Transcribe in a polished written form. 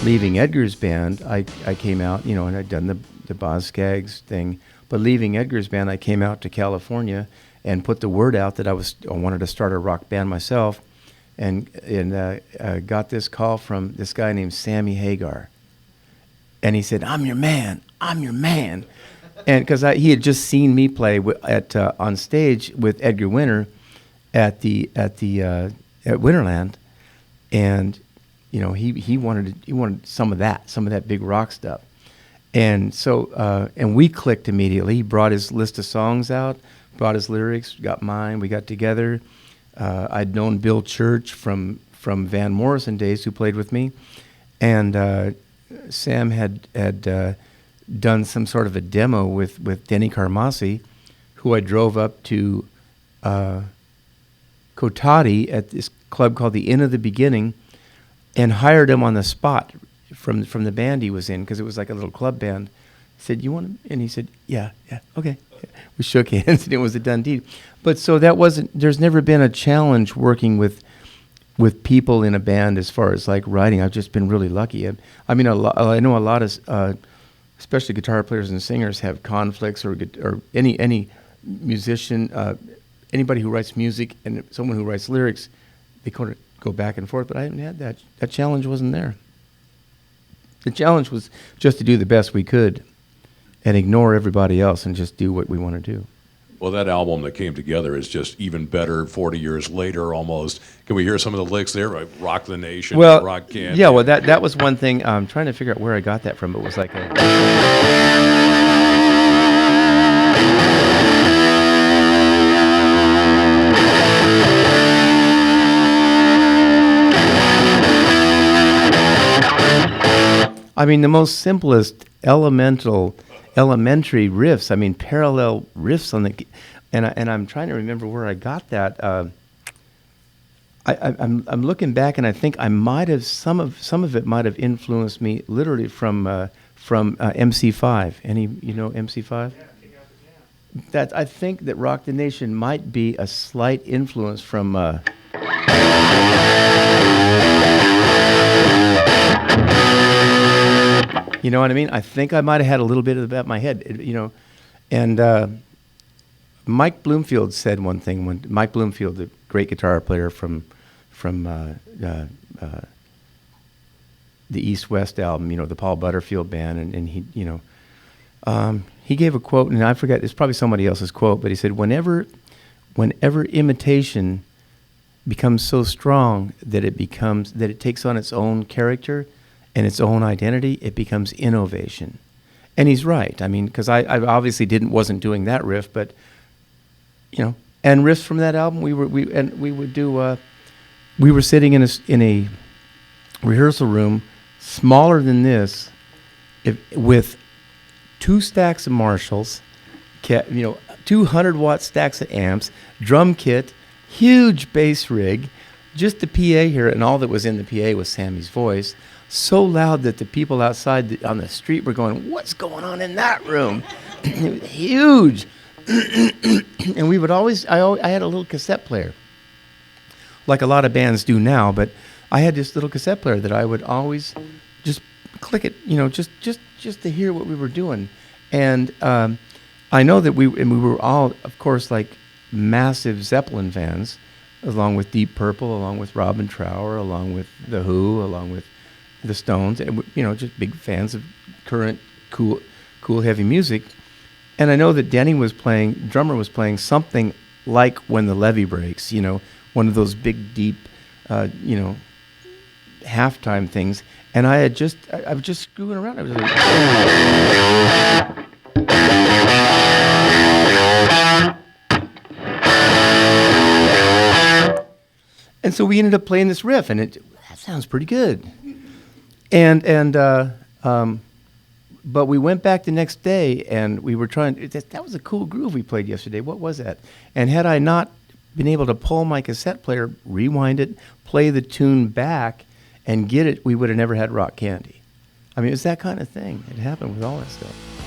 leaving Edgar's band, I came out, and I'd done the Boz Scaggs thing. But leaving Edgar's band, I came out to California and put the word out that I wanted to start a rock band myself, and got this call from this guy named Sammy Hagar, and he said, "I'm your man, I'm your man," and because he had just seen me play on stage with Edgar Winter at Winterland, and he wanted some of that big rock stuff. And so, and we clicked immediately. He brought his list of songs out, brought his lyrics, got mine. We got together. I'd known Bill Church from Van Morrison days, who played with me, and Sam had done some sort of a demo with Denny Carmassi, who I drove up to Cotati at this club called the Inn of the Beginning, and hired him on the spot from the band he was in, because it was like a little club band. I said, "You want him?" And he said, yeah, okay. We shook hands, and it was a done deal. But so there's never been a challenge working with people in a band as far as like writing. I've just been really lucky. I mean, I know a lot of, especially guitar players and singers, have conflicts, or any musician, anybody who writes music and someone who writes lyrics, they kind of go back and forth. But I haven't had that. That challenge wasn't there. The challenge was just to do the best we could and ignore everybody else and just do what we want to do. Well, that album that came together is just even better 40 years later almost. Can we hear some of the licks there? Like Rock the Nation, Rock Candy. Yeah, well, that was one thing. I'm trying to figure out where I got that from. It was like I mean, the most simplest elementary riffs. I mean, parallel riffs on the, and I'm trying to remember where I got that. I'm looking back, and I think I might have some of it might have influenced me literally from MC5. MC5? Yeah. That I think that Rock the Nation might be a slight influence from. You know what I mean? I think I might have had a little bit of that in my head, And Mike Bloomfield said one thing. Mike Bloomfield, the great guitar player from the East West album, the Paul Butterfield band, and he gave a quote, and I forget, it's probably somebody else's quote, but he said, whenever imitation becomes so strong that it takes on its own character and its own identity, it becomes innovation. And he's right. I mean, because I obviously wasn't doing that riff, but and riffs from that album, we were sitting in a rehearsal room smaller than this, with 2 stacks of Marshalls, 200-watt stacks of amps, drum kit, huge bass rig, just the PA here, and all that was in the PA was Sammy's voice. So loud that the people outside on the street were going, "What's going on in that room?" It was huge. And we would always, I had a little cassette player, like a lot of bands do now, but I had this little cassette player that I would always just click it, just to hear what we were doing. And I know that we were all, of course, like massive Zeppelin fans, along with Deep Purple, along with Robin Trower, along with The Who, along with the Stones, and just big fans of current cool heavy music. And I know that drummer was playing something like When the Levee Breaks, one of those big deep halftime things. And I was just screwing around. I was like, and so we ended up playing this riff, and that sounds pretty good. But we went back the next day, and we were trying. That was a cool groove we played yesterday. What was that? And had I not been able to pull my cassette player, rewind it, play the tune back, and get it, we would have never had Rock Candy. I mean, it's that kind of thing. It happened with all that stuff.